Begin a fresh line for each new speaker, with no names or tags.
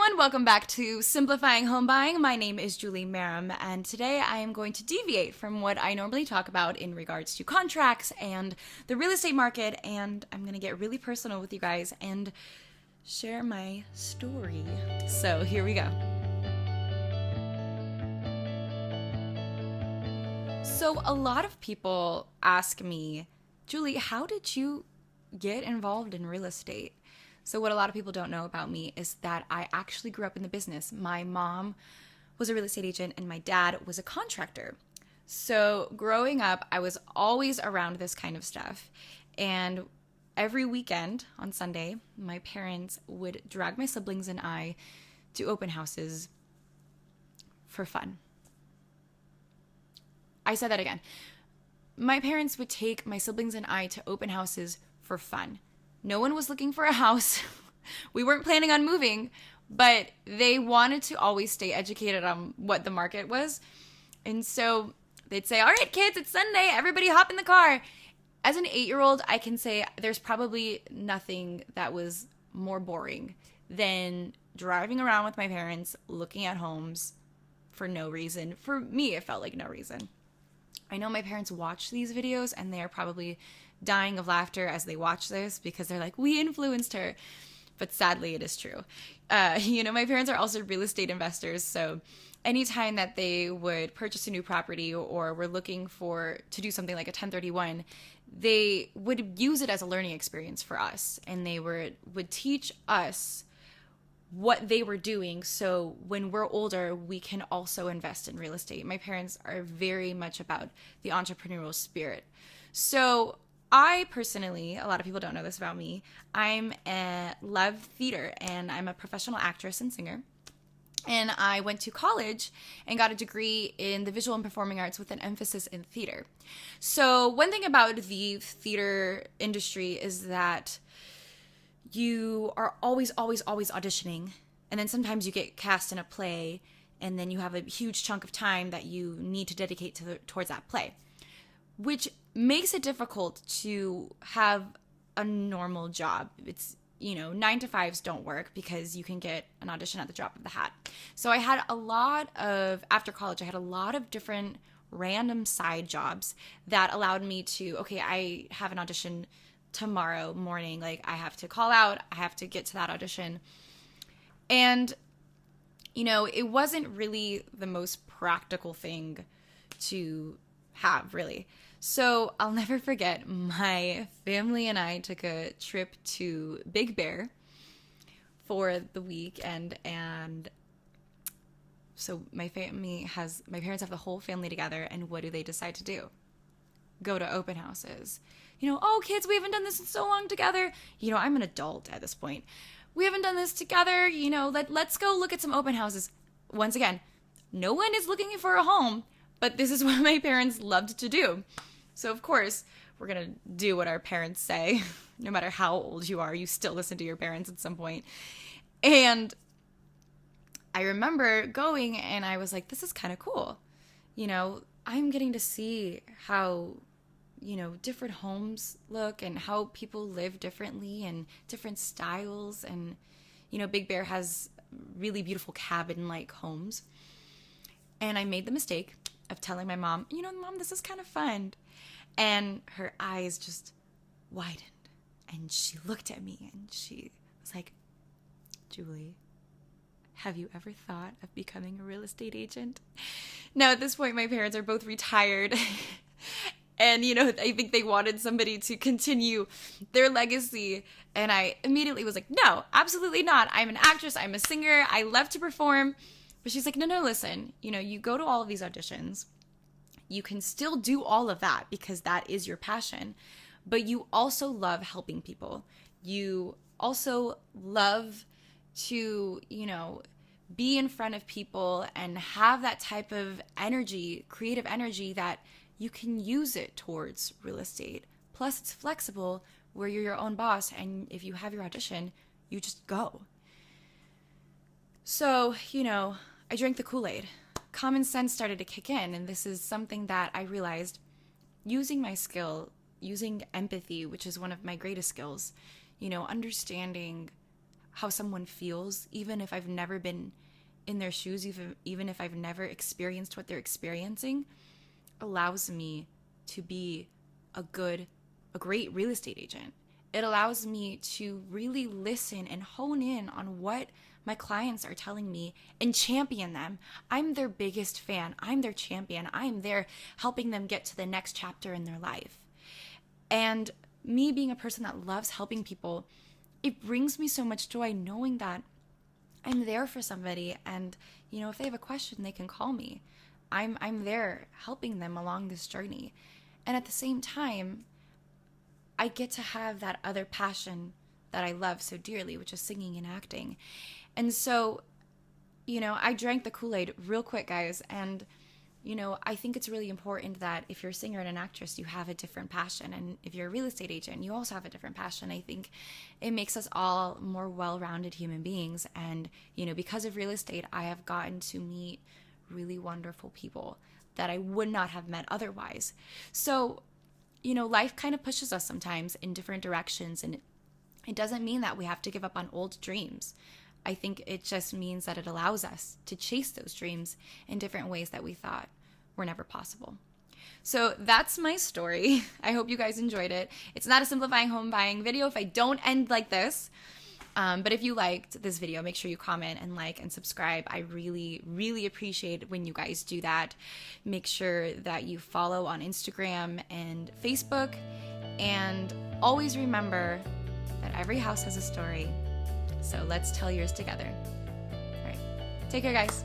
everyone, welcome back to Simplifying Home Buying. My name is Julie Meram, and today I am going to deviate from what I normally talk about in regards to contracts and the real estate market, and I'm going to get really personal with you guys and share my story. So here we go. So a lot of people ask me, Julie, how did you get involved in real estate? So what a lot of people don't know about me is that I actually grew up in the business. My mom was a real estate agent and my dad was a contractor. So growing up, I was always around this kind of stuff. And every weekend on Sunday, my parents would drag my siblings and I to open houses for fun. I said that again. My parents would take my siblings and I to open houses for fun. No one was looking for a house. We weren't planning on moving, but they wanted to always stay educated on what the market was. And so they'd say, all right, kids, it's Sunday. Everybody hop in the car. As an 8-year-old, I can say there's probably nothing that was more boring than driving around with my parents, looking at homes for no reason. For me, it felt like no reason. I know my parents watch these videos and they are probably dying of laughter as they watch this because they're like, we influenced her. But sadly, it is true. My parents are also real estate investors. So anytime that they would purchase a new property or were looking to do something like a 1031, they would use it as a learning experience for us. And they would teach us what they were doing. So when we're older, we can also invest in real estate. My parents are very much about the entrepreneurial spirit. So I personally, a lot of people don't know this about me, love theater and I'm a professional actress and singer. And I went to college and got a degree in the visual and performing arts with an emphasis in theater. So one thing about the theater industry is that you are always auditioning. And then sometimes you get cast in a play and then you have a huge chunk of time that you need to dedicate towards that play, which makes it difficult to have a normal job. It's, 9-to-5s don't work because you can get an audition at the drop of the hat. So after college, I had a lot of different random side jobs that allowed me to, I have an audition tomorrow morning. Like I have to call out, I have to get to that audition. And, it wasn't really the most practical thing to have, really. So I'll never forget, my family and I took a trip to Big Bear for the weekend, and so my parents have the whole family together, and what do they decide to do? Go to open houses. Oh, kids, we haven't done this in so long together. I'm an adult at this point. We haven't done this together. Let's go look at some open houses. Once again, no one is looking for a home, but this is what my parents loved to do. So, of course, we're going to do what our parents say. No matter how old you are, you still listen to your parents at some point. And I remember going and I was like, this is kind of cool. I'm getting to see how, different homes look and how people live differently and different styles. And, Big Bear has really beautiful cabin-like homes. And I made the mistake of telling my mom, Mom, this is kind of fun. And her eyes just widened. And she looked at me and she was like, Julie, have you ever thought of becoming a real estate agent? Now, at this point, my parents are both retired. And, I think they wanted somebody to continue their legacy. And I immediately was like, no, absolutely not. I'm an actress. I'm a singer. I love to perform. But she's like, no, listen, you go to all of these auditions. You can still do all of that because that is your passion. But you also love helping people. You also love to, be in front of people and have that type of energy, creative energy that you can use it towards real estate. Plus, it's flexible where you're your own boss. And if you have your audition, you just go. So, I drank the Kool-Aid. Common sense started to kick in, and this is something that I realized using my skill, using empathy, which is one of my greatest skills, understanding how someone feels, even if I've never been in their shoes, even if I've never experienced what they're experiencing, allows me to be a great real estate agent. It allows me to really listen and hone in on what my clients are telling me and champion them. I'm their biggest fan. I'm their champion. I'm there helping them get to the next chapter in their life. And me being a person that loves helping people, it brings me so much joy knowing that I'm there for somebody, and if they have a question, they can call me. I'm there helping them along this journey. And at the same time, I get to have that other passion that I love so dearly, which is singing and acting. And so, I drank the Kool-Aid real quick, guys. And, I think it's really important that if you're a singer and an actress, you have a different passion. And if you're a real estate agent, you also have a different passion. I think it makes us all more well-rounded human beings. And, because of real estate, I have gotten to meet really wonderful people that I would not have met otherwise. So, life kind of pushes us sometimes in different directions, and it doesn't mean that we have to give up on old dreams. I think it just means that it allows us to chase those dreams in different ways that we thought were never possible. So that's my story. I hope you guys enjoyed it. It's not a simplifying home buying video if I don't end like this. But if you liked this video, make sure you comment and like and subscribe. I really, really appreciate when you guys do that. Make sure that you follow on Instagram and Facebook. And always remember that every house has a story. So let's tell yours together. All right. Take care, guys.